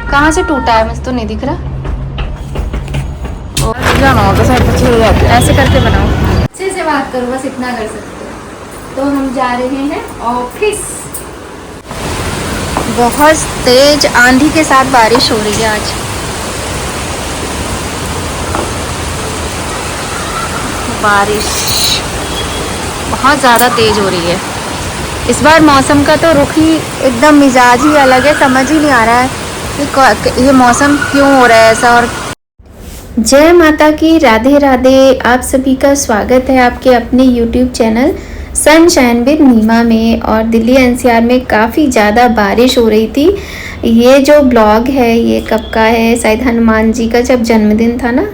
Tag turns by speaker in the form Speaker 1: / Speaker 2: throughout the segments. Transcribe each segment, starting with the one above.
Speaker 1: कहाँ से टूटा है, मुझे तो नहीं दिख रहा। ऐसे करके बनाओ, अच्छे से बात करो, बस इतना कर सकते हो। तो हम जा रहे हैं ऑफिस। बहुत तेज आंधी के साथ बारिश हो रही है आज। बारिश बहुत ज़्यादा तेज हो रही है। इस बार मौसम का तो रुख ही एकदम मिजाज ही अलग है, समझ ही नहीं आ रहा है कि ये मौसम क्यों हो रहा है ऐसा। और जय माता की, राधे राधे। आप सभी का स्वागत है आपके अपने YouTube चैनल सनशाइन विद नीमा में। और दिल्ली एनसीआर में काफ़ी ज़्यादा बारिश हो रही थी। ये जो ब्लॉग है ये कब का है, शायद हनुमान जी का जब जन्मदिन था ना,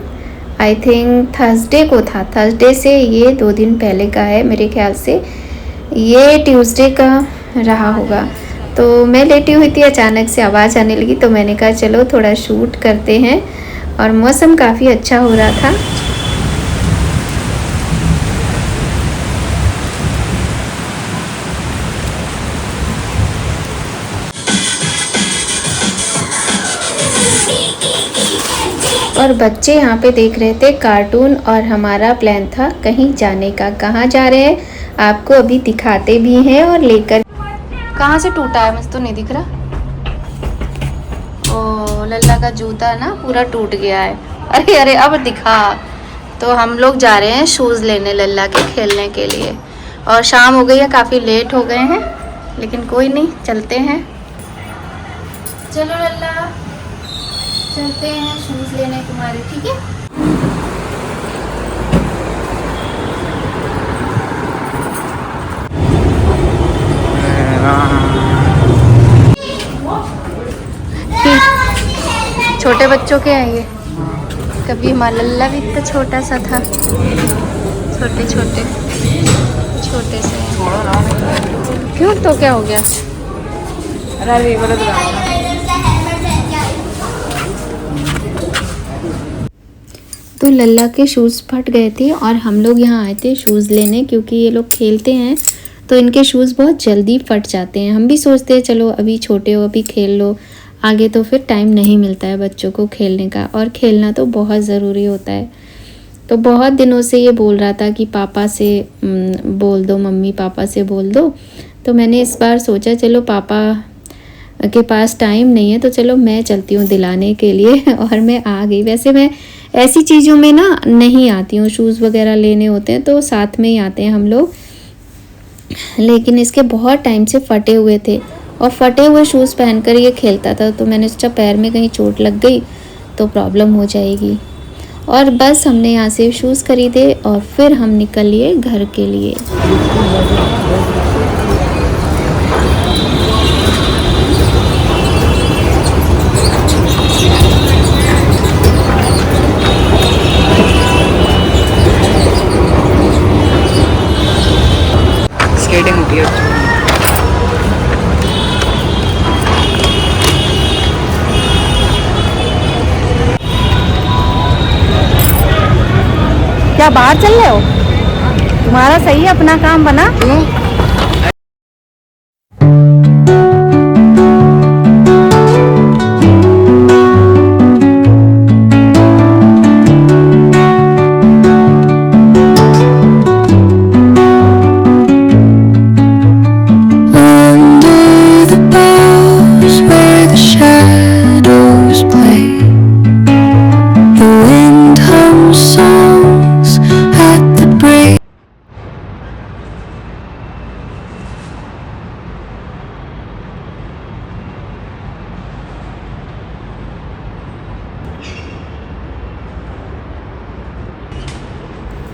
Speaker 1: आई थिंक थर्सडे को था। थर्सडे से ये 2 दिन पहले का है मेरे ख्याल से। ये ट्यूसडे का रहा होगा। तो मैं लेटी हुई थी, अचानक से आवाज़ आने लगी तो मैंने कहा चलो थोड़ा शूट करते हैं। और मौसम काफ़ी अच्छा हो रहा था। और बच्चे यहाँ पे देख रहे थे कार्टून और हमारा प्लान था कहीं जाने का। कहाँ जा रहे हैं आपको अभी दिखाते भी हैं और लेकर। कहाँ से टूटा है, मुझे तो नहीं दिख रहा। ओ लल्ला का जूता ना पूरा टूट गया है। अरे अरे अब दिखा। तो हम लोग जा रहे हैं शूज़ लेने लल्ला के खेलने के लिए। और शाम हो गई है, काफ़ी लेट हो गए हैं, लेकिन कोई नहीं, चलते हैं। चलो लल्ला, चलते हैं शूज़ लेने तुम्हारे, ठीक है। छोटे बच्चों के हैं ये। कभी हमारा लल्ला भी इतना छोटा सा था, छोटे छोटे छोटे से। क्यों, तो क्या हो गया? तो लल्ला के शूज़ फट गए थे और हम लोग यहाँ आए थे शूज़ लेने, क्योंकि ये लोग खेलते हैं तो इनके शूज़ बहुत जल्दी फट जाते हैं। हम भी सोचते हैं चलो अभी छोटे हो, अभी खेल लो, आगे तो फिर टाइम नहीं मिलता है बच्चों को खेलने का। और खेलना तो बहुत ज़रूरी होता है। तो बहुत दिनों से ये बोल रहा था कि पापा से बोल दो, मम्मी पापा से बोल दो। तो मैंने इस बार सोचा चलो पापा के पास टाइम नहीं है तो चलो मैं चलती हूँ दिलाने के लिए। और मैं आ गई। वैसे मैं ऐसी चीज़ों में ना नहीं आती हूँ, शूज़ वगैरह लेने होते हैं तो साथ में ही आते हैं हम लोग। लेकिन इसके बहुत टाइम से फटे हुए थे और फटे हुए शूज़ पहनकर ये खेलता था, तो मैंने सोचा पैर में कहीं चोट लग गई तो प्रॉब्लम हो जाएगी। और बस हमने यहाँ से शूज़ खरीदे और फिर हम निकल लिए घर के लिए।
Speaker 2: स्केटिंग होती है।
Speaker 1: क्या बाहर चल रहे हो? तुम्हारा सही है, अपना काम बना।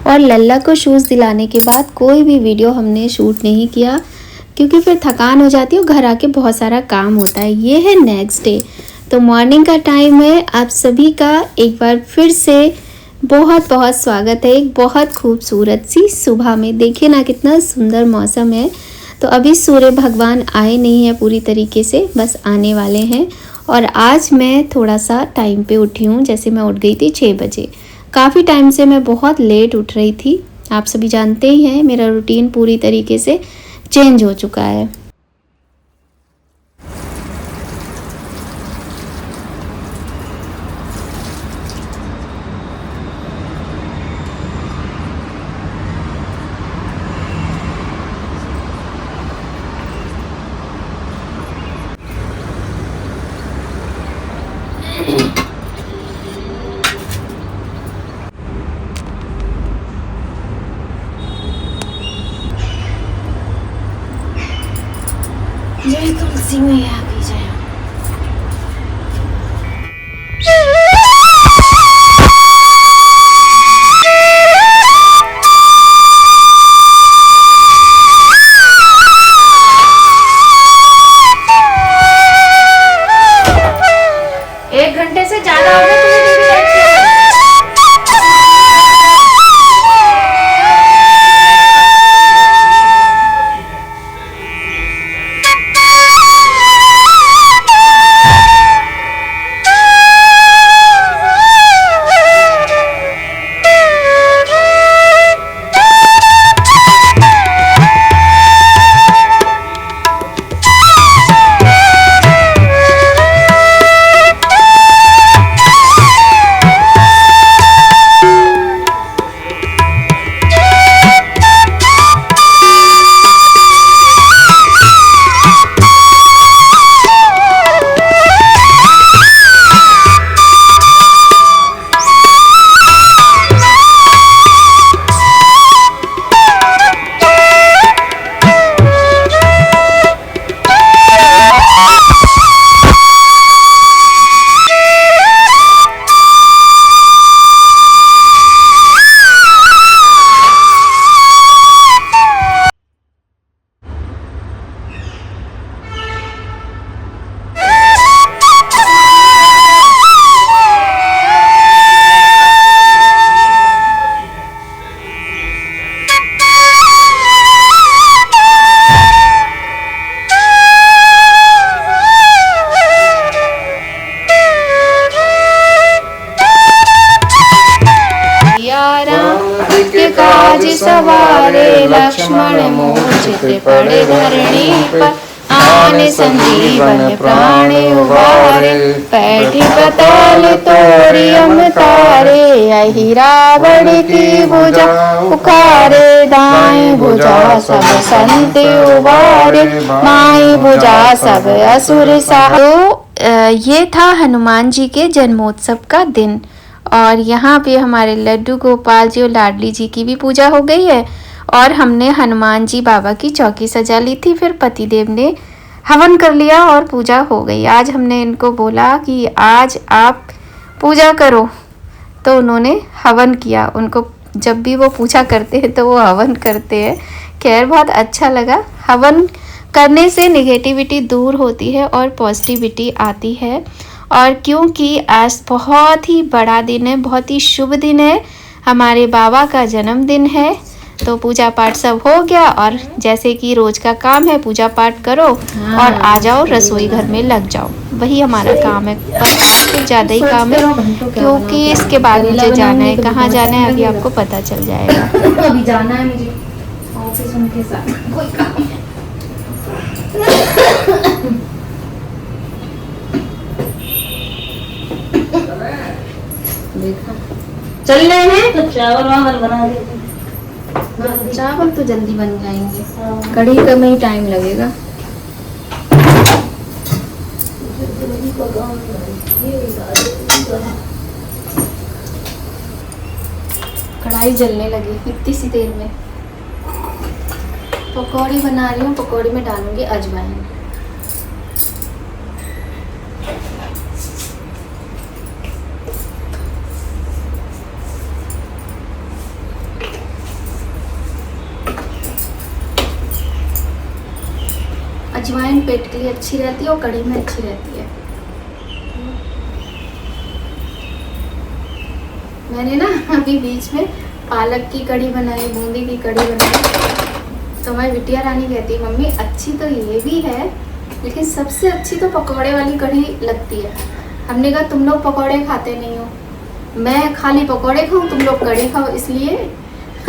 Speaker 1: और लल्ला को शूज़ दिलाने के बाद कोई भी वीडियो हमने शूट नहीं किया, क्योंकि फिर थकान हो जाती है और घर आके बहुत सारा काम होता है। ये है नेक्स्ट डे, तो मॉर्निंग का टाइम है। आप सभी का एक बार फिर से बहुत बहुत स्वागत है एक बहुत खूबसूरत सी सुबह में। देखिए ना कितना सुंदर मौसम है। तो अभी सूर्य भगवान आए नहीं है पूरी तरीके से, बस आने वाले हैं। और आज मैं थोड़ा सा टाइम पे उठी हूँ, जैसे मैं उठ गई थी 6 बजे। काफ़ी टाइम से मैं बहुत लेट उठ रही थी, आप सभी जानते ही हैं मेरा रूटीन पूरी तरीके से चेंज हो चुका है। सवारे, लक्ष्मण मूर्छित पड़े धरणी पर, आन संजीवन प्राण उबारे, बैठी पताल तोरी अवतारे, यही रावण की भुजा पुकारे, दाएं भुजा सब संत उबारे, बाएं भुजा सब असुर सहारे। ये था हनुमान जी के जन्मोत्सव का दिन और यहाँ पे हमारे लड्डू गोपाल जी और लाडली जी की भी पूजा हो गई है और हमने हनुमान जी बाबा की चौकी सजा ली थी। फिर पतिदेव ने हवन कर लिया और पूजा हो गई। आज हमने इनको बोला कि आज आप पूजा करो, तो उन्होंने हवन किया। उनको जब भी वो पूजा करते हैं तो वो हवन करते हैं। खैर बहुत अच्छा लगा। हवन करने से नेगेटिविटी दूर होती है और पॉजिटिविटी आती है। और क्योंकि आज बहुत ही बड़ा दिन है, बहुत ही शुभ दिन है, हमारे बाबा का जन्मदिन है, तो पूजा पाठ सब हो गया और जैसे कि रोज का काम है पूजा पाठ करो और आ जाओ रसोई घर में लग जाओ, वही हमारा काम है। बस आज कुछ ज़्यादा ही काम है क्योंकि इसके बाद मुझे जाना है। कहाँ जाना है अभी आपको पता चल जाएगा।
Speaker 2: अभी जाना है मुझे ऑफिस उनके साथ, कोई काम है। देखा चल रहे हैं तो चावल वावल बना देते। चावल तो जल्दी बन जाएंगे, कढ़ी का में ही टाइम लगेगा। कढ़ाई जलने लगी इतनी सी देर में। पकौड़ी बना रही हूँ, पकौड़ी में डालूंगी अजवाइन। अजवाइन पेट के लिए अच्छी रहती है और कढ़ी में अच्छी रहती है। मैंने ना अभी बीच में पालक की कढ़ी बनाई, बूंदी की कढ़ी बनाई, तो मैं बिटिया रानी कहती है मम्मी अच्छी तो ये भी है लेकिन सबसे अच्छी तो पकौड़े वाली कढ़ी लगती है। हमने कहा तुम लोग पकौड़े खाते नहीं हो, मैं खाली पकौड़े खाऊं, तुम लोग कढ़ी खाओ, इसलिए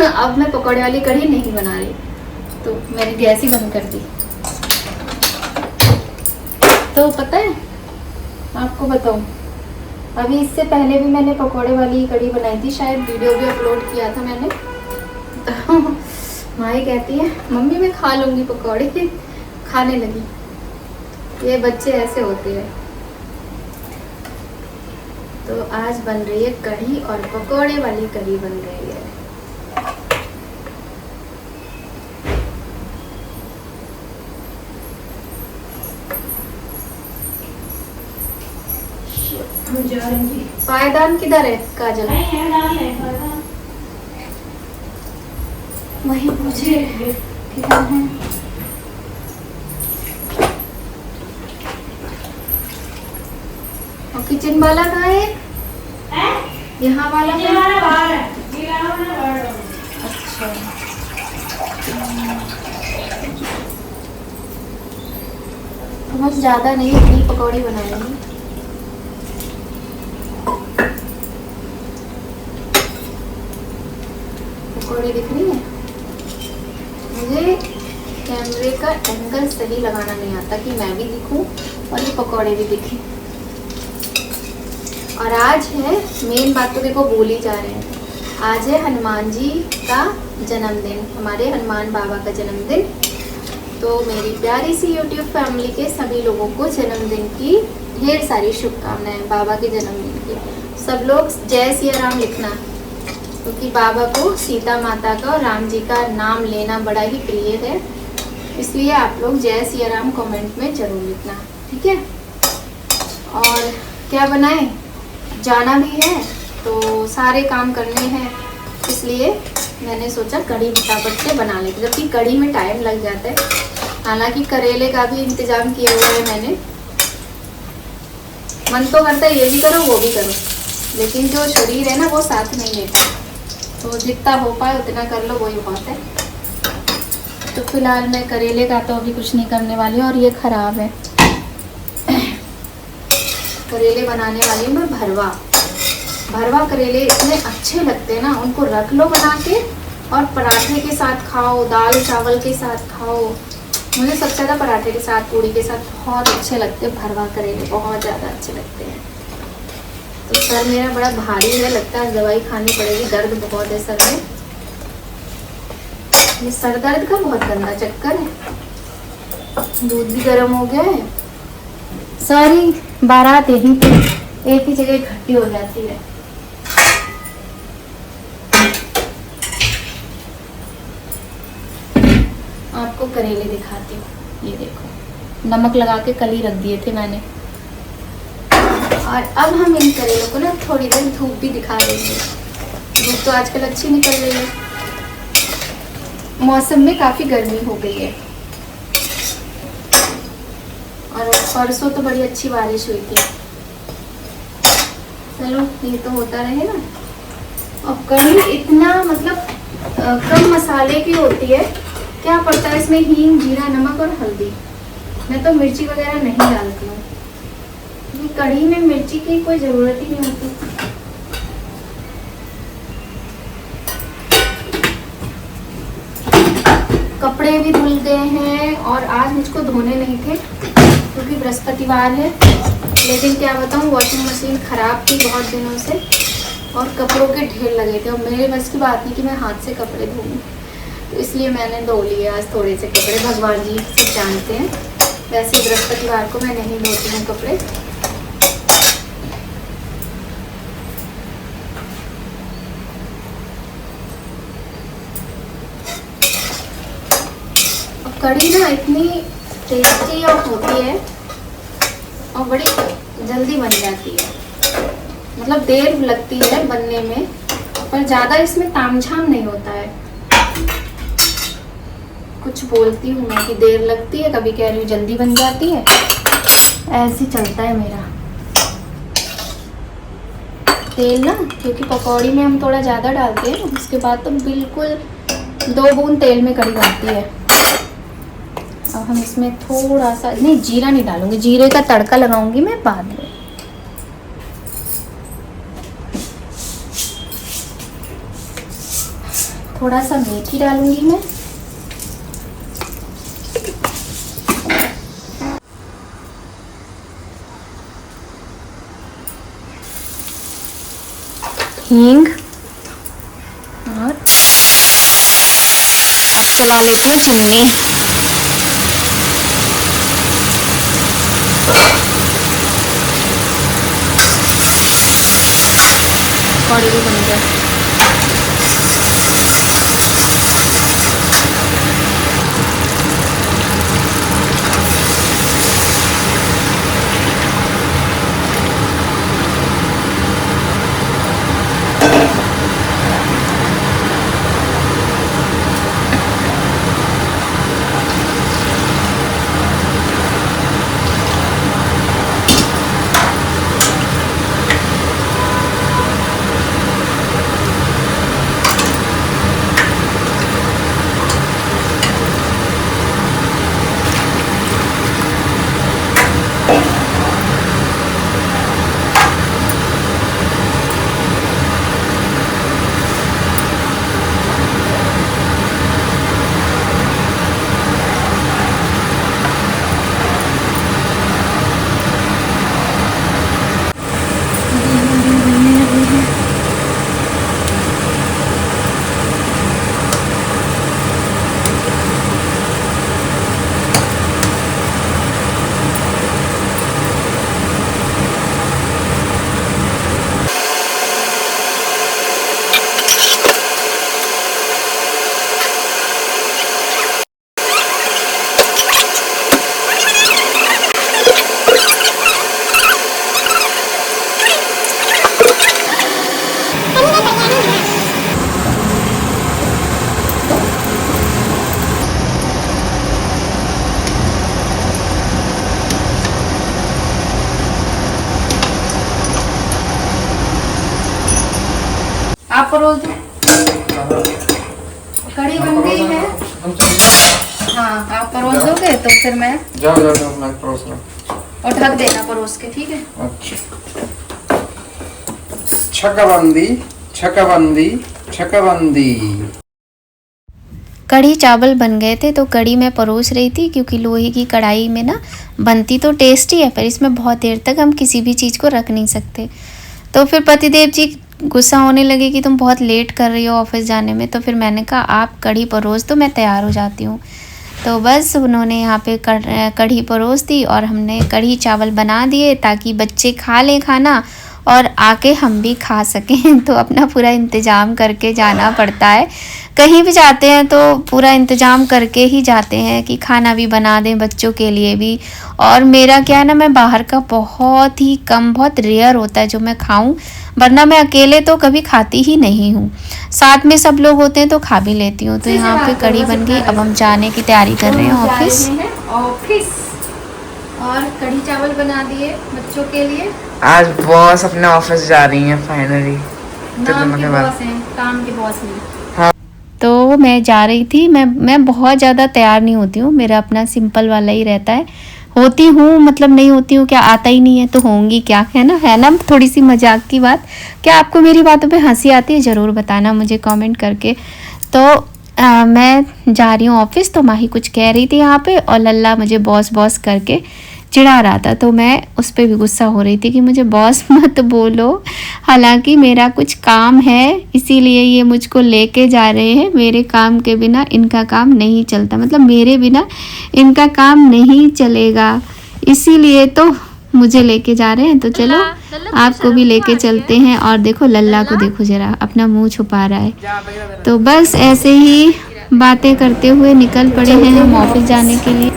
Speaker 2: अब मैं पकौड़े वाली कढ़ी नहीं बना रही। तो मैंने गैस ही बंद कर दी। तो पता है आपको बताऊं, अभी इससे पहले भी मैंने पकोड़े वाली कढ़ी बनाई थी, शायद वीडियो भी अपलोड किया था मैंने। तो माई कहती है मम्मी मैं खा लूँगी पकोड़े, खाने लगी। ये बच्चे ऐसे होते हैं। तो आज बन रही है कढ़ी और पकोड़े वाली कढ़ी बन रही है। पायदान किधर है काजल? वही पूछे किधर है। और किचन वाला कहाँ है? यहाँ वाला बाहर है। अच्छा तो बस ज्यादा नहीं, इतनी पकौड़ी बनाएंगे। पकौड़ी दिख रही है मुझे। कैमरे का एंगल सही लगाना नहीं आता कि मैं भी दिखूं और ये पकौड़े भी दिखें। और आज है मेन बात तो देखो भूल ही जा रहे हैं, आज है हनुमान जी का जन्मदिन, हमारे हनुमान बाबा का जन्मदिन। तो मेरी प्यारी सी YouTube फैमिली के सभी लोगों को जन्मदिन की ढेर सारी शुभकामनाएं, बाबा के जन्मदिन की। सब लोग जय सिया राम लिखना, क्योंकि बाबा को सीता माता का और राम जी का नाम लेना बड़ा ही प्रिय है, इसलिए आप लोग जय सिया राम कमेंट में जरूर लिखना, ठीक है। और क्या बनाएं, जाना भी है तो सारे काम करने हैं, इसलिए मैंने सोचा कढ़ी फटाफट से बना लेते, जबकि कढ़ी में टाइम लग जाता है। हालांकि करेले का भी इंतजाम किया हुआ है मैंने। मन तो करता है ये भी करो वो भी करो, लेकिन जो शरीर है ना वो साथ नहीं लेता, तो जितना हो पाए उतना कर लो, वही बहुत है। तो फिलहाल मैं करेले का तो अभी कुछ नहीं करने वाली हूँ और ये खराब है। करेले बनाने वाली हूँ मैं भरवा। भरवा करेले इतने अच्छे लगते हैं ना, उनको रख लो बना के और पराठे के साथ खाओ, दाल चावल के साथ खाओ। मुझे सबसे ज़्यादा पराठे के साथ, पूड़ी के साथ बहुत अच्छे लगते हैं। भरवा करेले बहुत ज़्यादा अच्छे लगते हैं। तो सर मेरा बड़ा भारी है, लगता है दवाई खानी पड़ेगी, दर्द बहुत है सर में। ये सर दर्द का बहुत गंदा चक्कर है। दूध भी गर्म हो गया है। सारी बारात यहीं पे एक ही जगह इकट्ठी हो जाती है। आपको करेले दिखाती हूँ, ये देखो नमक लगा के कल ही रख दिए थे मैंने। और अब हम इन करेलों को ना थोड़ी देर धूप भी दिखा देंगे। धूप तो आजकल अच्छी निकल रही है, मौसम में काफ़ी गर्मी हो गई है। और परसों तो बड़ी अच्छी बारिश हुई थी। चलो ये तो होता रहे ना। और कढ़ी इतना मतलब कम मसाले की होती है, क्या पड़ता है इसमें, हींग, जीरा, नमक और हल्दी। मैं तो मिर्ची वगैरह नहीं डालती हूँ। ये कढ़ी में मिर्ची की कोई ज़रूरत ही नहीं होती। कपड़े भी धुल गए हैं और आज मुझको धोने नहीं थे क्योंकि बृहस्पतिवार है। लेकिन क्या बताऊँ, वॉशिंग मशीन ख़राब थी बहुत दिनों से और कपड़ों के ढेर लगे थे और मेरे बस की बात नहीं कि मैं हाथ से कपड़े धोऊँ, तो इसलिए मैंने धो लिए आज थोड़े से कपड़े। भगवान जी सब जानते हैं, वैसे बृहस्पतिवार को मैं नहीं धोती हूँ कपड़े। और कढ़ी ना इतनी टेस्टी और होती है और बड़ी जल्दी बन जाती है। मतलब देर लगती है बनने में, पर ज़्यादा इसमें तामझाम नहीं होता है। कुछ बोलती हूँ मैं कि देर लगती है, कभी कह रही हूँ जल्दी बन जाती है, ऐसे चलता है मेरा। तेल ना, क्योंकि पकौड़ी में हम थोड़ा ज़्यादा डालते हैं, उसके बाद तो बिल्कुल 2 बूंद तेल में कढ़ी बनती है। अब हम इसमें थोड़ा सा, नहीं जीरा नहीं डालूंगी, जीरे का तड़का लगाऊंगी मैं बाद में। थोड़ा सा मेथी डालूंगी मैं। हींग और अब चला लेती हूँ चिन्नी। पकौड़ी भी बन गया। आप परोस दो। कढ़ी बन गई है। हाँ आप परोस दोगे तो फिर मैं
Speaker 3: जाओ मैं परोस रहा।
Speaker 2: और ढक देना परोस के, ठीक है।
Speaker 3: अच्छा। छकबंदी छकबंदी छकबंदी।
Speaker 1: कढ़ी चावल बन गए थे, तो कढ़ी मैं परोस रही थी क्योंकि लोहे की कढ़ाई में ना बनती तो टेस्टी है, पर इसमें बहुत देर तक हम किसी भी चीज़ को रख नहीं सकते। तो फिर पतिदेव जी गुस्सा होने लगे कि तुम बहुत लेट कर रही हो ऑफिस जाने में। तो फिर मैंने कहा आप कढ़ी परोस दो, मैं तैयार हो जाती हूँ। तो बस उन्होंने यहाँ पे कढ़ी परोस दी और हमने कढ़ी चावल बना दिए ताकि बच्चे खा लें खाना और आके हम भी खा सकें। तो अपना पूरा इंतज़ाम करके जाना पड़ता है, कहीं भी जाते हैं तो पूरा इंतज़ाम करके ही जाते हैं कि खाना भी बना दें बच्चों के लिए भी। और मेरा क्या है ना, मैं बाहर का बहुत ही कम, बहुत रेयर होता है जो मैं खाऊं, वरना मैं अकेले तो कभी खाती ही नहीं हूँ। साथ में सब लोग होते हैं तो खा भी लेती हूँ। तो यहाँ पे कढ़ी बन गई, अब हम जाने की तैयारी कर रहे हैं ऑफिस।
Speaker 2: और कढ़ी चावल बना दिए बच्चों के लिए।
Speaker 3: आज बॉस अपने ऑफिस जा रही हैं फाइनली।
Speaker 2: नाम के बॉस हैं, काम के बॉस नहीं।
Speaker 1: तो मैं जा रही थी। मैं बहुत ज़्यादा तैयार नहीं होती हूँ, मेरा अपना सिंपल वाला ही रहता है। होती हूँ मतलब नहीं होती हूँ क्या, आता ही नहीं है तो होंगी क्या, है ना थोड़ी सी मजाक की बात। क्या आपको मेरी बातों पे हंसी आती है, ज़रूर बताना मुझे कमेंट करके। तो मैं जा रही हूँ ऑफिस। तो माही कुछ कह रही थी यहाँ पे और लल्ला मुझे बॉस करके चिढ़ा रहा था, तो मैं उस पर भी गुस्सा हो रही थी कि मुझे बॉस मत बोलो, हालांकि मेरा कुछ काम है इसीलिए ये मुझको लेके जा रहे हैं। मेरे काम के बिना इनका काम नहीं चलता, मतलब मेरे बिना इनका काम नहीं चलेगा, इसीलिए तो मुझे लेके जा रहे हैं। तो चलो आपको भी लेके चलते हैं। और देखो लल्ला को देखो जरा, अपना मुंह छुपा रहा है। तो बस ऐसे ही बातें करते हुए निकल पड़े हैं हम ऑफिस जाने के लिए।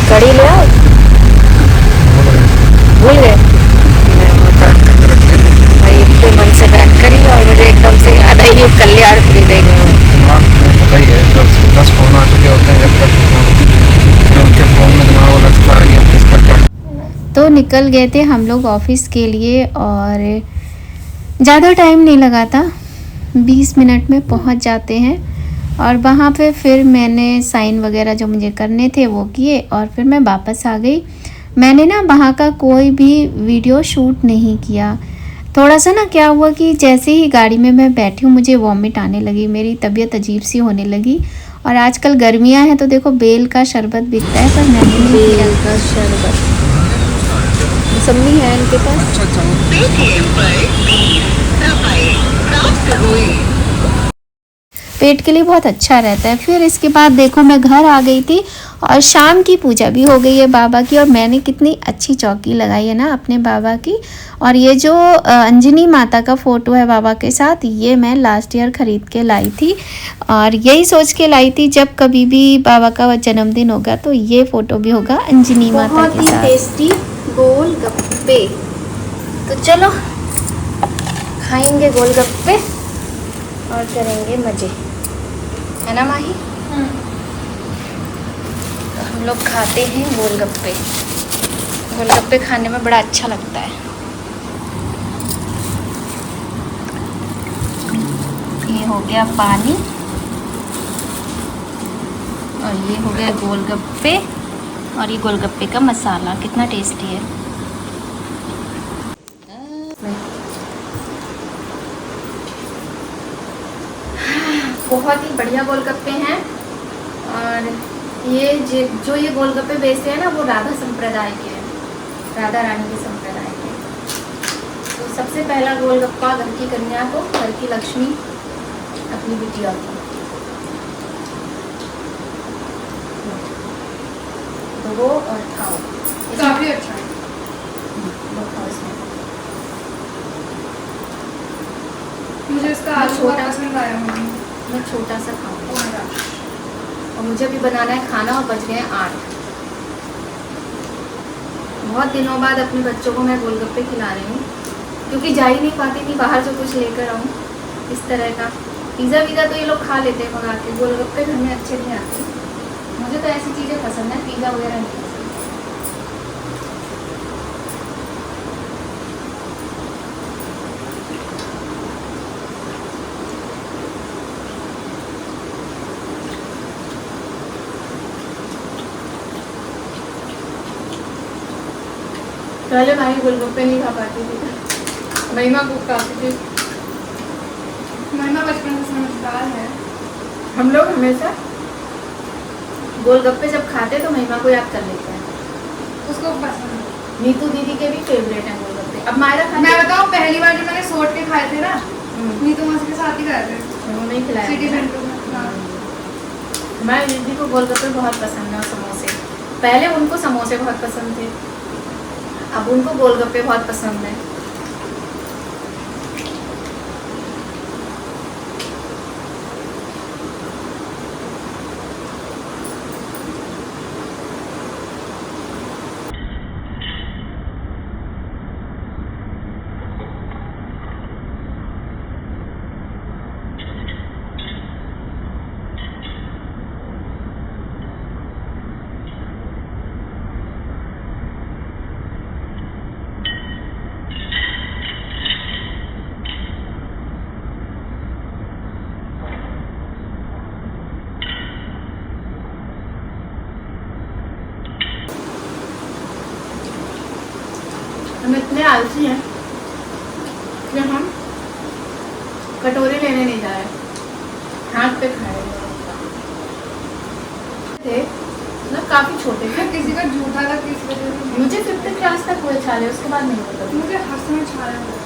Speaker 1: कड़ी ले आओ, भूल गए भाई, इतने मन से पैक करी और मुझे एकदम से याद आई ये कल्याण खरीदेंगे।
Speaker 3: पता ही है, 10 फोन आ चुके होते हैं, जब तक उनके फोन में दिमाग लगता है कि किसका क्या।
Speaker 1: तो निकल गए थे हम लोग ऑफिस के लिए और ज़्यादा टाइम नहीं लगा था, 20 मिनट में पहुंच जाते हैं। और वहाँ पे फिर मैंने साइन वगैरह जो मुझे करने थे वो किए और फिर मैं वापस आ गई। मैंने ना वहाँ का कोई भी वीडियो शूट नहीं किया। थोड़ा सा ना क्या हुआ कि जैसे ही गाड़ी में मैं बैठी हूँ मुझे वॉमिट आने लगी, मेरी तबीयत अजीब सी होने लगी। और आजकल गर्मियाँ हैं तो देखो बेल का शरबत बिकता है, पर मैंने नहीं पिया। बेल का शरबत मौसमी है इनके पास। पेट के लिए बहुत अच्छा रहता है। फिर इसके बाद देखो मैं घर आ गई थी और शाम की पूजा भी हो गई है बाबा की। और मैंने कितनी अच्छी चौकी लगाई है ना अपने बाबा की। और ये जो अंजनी माता का फ़ोटो है बाबा के साथ, ये मैं लास्ट ईयर ख़रीद के लाई थी और यही सोच के लाई थी जब कभी भी बाबा का जन्मदिन होगा तो ये फ़ोटो भी होगा अंजनी माता के साथ।
Speaker 2: टेस्टी गोलगप्पे, तो चलो खाएंगे गोलगप्पे और करेंगे मज़े, है ना माही। तो हम लोग खाते हैं गोलगप्पे। गोलगप्पे खाने में बड़ा अच्छा लगता है। ये हो गया पानी और ये हो गया गोलगप्पे और ये गोलगप्पे का मसाला कितना टेस्टी है। बहुत ही बढ़िया गोलगप्पे हैं। और ये जो ये गोलगप्पे बेचते हैं ना वो राधा संप्रदाय के हैं, राधा रानी के संप्रदाय के। तो सबसे पहला गोलगप्पा घर की कन्या को, घर की लक्ष्मी अपनी बिटिया को। तो वो और खाओ, काफी अच्छा है। मुझे इसका आलू छोटा पसंद आया, मैं छोटा सा खाऊंगा। और मुझे भी बनाना है खाना और बज गए 8। बहुत दिनों बाद अपने बच्चों को मैं गोलगप्पे खिला रही हूँ, क्योंकि जा ही नहीं पाती थी बाहर से कुछ लेकर आऊँ इस तरह का। पिज़्ज़ा वीज़ा तो ये लोग खा लेते हैं मंगा के, गोलगप्पे घर में अच्छे नहीं आते। मुझे तो ऐसी चीज़ें पसंद है, पिज़्ज़ा वगैरह नहीं पसंद। पहले भाई गोलगप्पे नहीं खा पाती थी, महिमा को खाती थी।
Speaker 4: महिमा बचपन से समझदार है।
Speaker 2: हम लोग हमेशा गोलगप्पे जब खाते तो महिमा को याद कर लेते हैं।
Speaker 4: उसको पसंद है।
Speaker 2: नीतू दीदी के भी फेवरेट हैं गोलगप्पे। अब मायरा खाती
Speaker 4: मैं बताऊँ, पहली बार जब मैंने सोट के खाए थे ना, नीतू मौसी के साथ ही खाए थे,
Speaker 2: उन्होंने ही खिलाया
Speaker 4: सिटी
Speaker 2: था।
Speaker 4: सेंटर में। हाँ।
Speaker 2: हमारी दीदी को गोलगप्पे बहुत पसंद है और समोसे। पहले उनको समोसे बहुत पसंद थे, अब उनको गोलगप्पे बहुत पसंद है। हम इतने आलसी हैं कि हम कटोरे लेने नहीं जा रहे, हाथ पे खा रहे थे ना, काफी छोटे थे।
Speaker 4: किसी का झूठा था, किस वजह से
Speaker 2: मुझे 5th क्लास तक हुए छाले, उसके बाद नहीं होता था।
Speaker 4: मुझे हर समय छाया हुआ।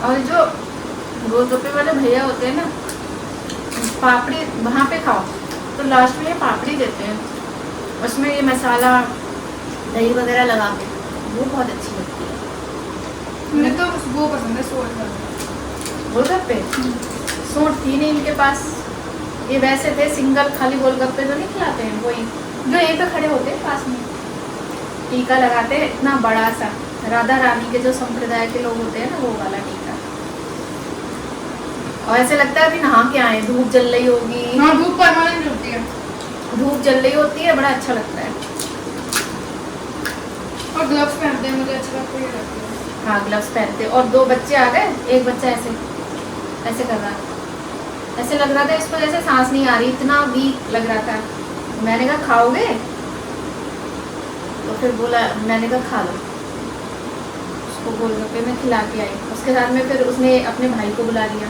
Speaker 2: और जो गोलगप्पे वाले भैया होते हैं ना, पापड़ी वहाँ पे खाओ तो लास्ट में ये पापड़ी देते हैं, उसमें ये मसाला दही वगैरह लगा के, वो बहुत अच्छी लगती है।
Speaker 4: मुझे तो वो पसंद है, सोट वाला
Speaker 2: गोलगप्पे सूट थी नहीं इनके पास, ये वैसे थे सिंगल खाली गोलगप्पे जो नहीं खिलाते हैं, वही जो यहीं पे खड़े होते हैं पास में, टीका लगाते हैं इतना बड़ा सा, राधा रानी के जो संप्रदाय के लोग होते हैं ना, वो वाला टीका। और ऐसे लगता है अभी नहा के आए, धूप जल रही होगी।
Speaker 4: हाँ, धूप परमानेंट होती है,
Speaker 2: धूप जल रही होती है, बड़ा अच्छा लगता है।
Speaker 4: और ग्लव्स पहनते हैं, मुझे अच्छा लगता है।
Speaker 2: हाँ, ग्लव्स पहनते। और 2 बच्चे आ गए, एक बच्चा ऐसे ऐसे कर रहा है, ऐसे लग रहा था इसको जैसे सांस नहीं आ रही, इतना वीक लग रहा था। मैंने कहा खाओगे, तो फिर बोला, मैंने कहा खा लो। उसको गोलगप्पे में खिला के आई, उसके साथ में फिर उसने अपने भाई को बुला लिया।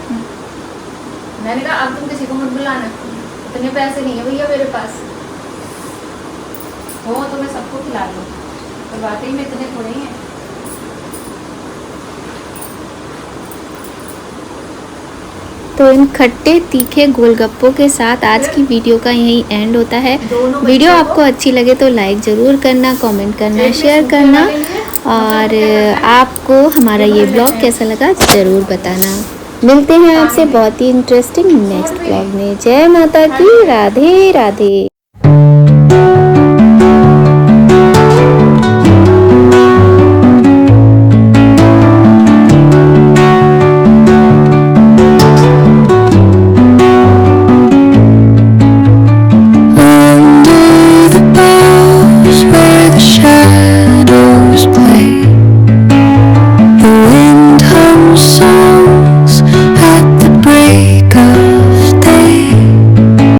Speaker 2: मैंने कहा अब तुम किसी को मत बुलाना, इतने पैसे नहीं है भैया मेरे पास, हो तो मैं सबको खिला लूँ, तो वाकई में इतने थोड़े ही हैं।
Speaker 1: तो इन खट्टे तीखे गोलगप्पों के साथ आज की वीडियो का यही एंड होता है। वीडियो आपको अच्छी लगे तो लाइक ज़रूर करना, कमेंट करना, शेयर करना, और आपको हमारा ये ब्लॉग कैसा लगा ज़रूर बताना। मिलते हैं आपसे बहुत ही इंटरेस्टिंग नेक्स्ट ब्लॉग में। जय माता की, राधे राधे।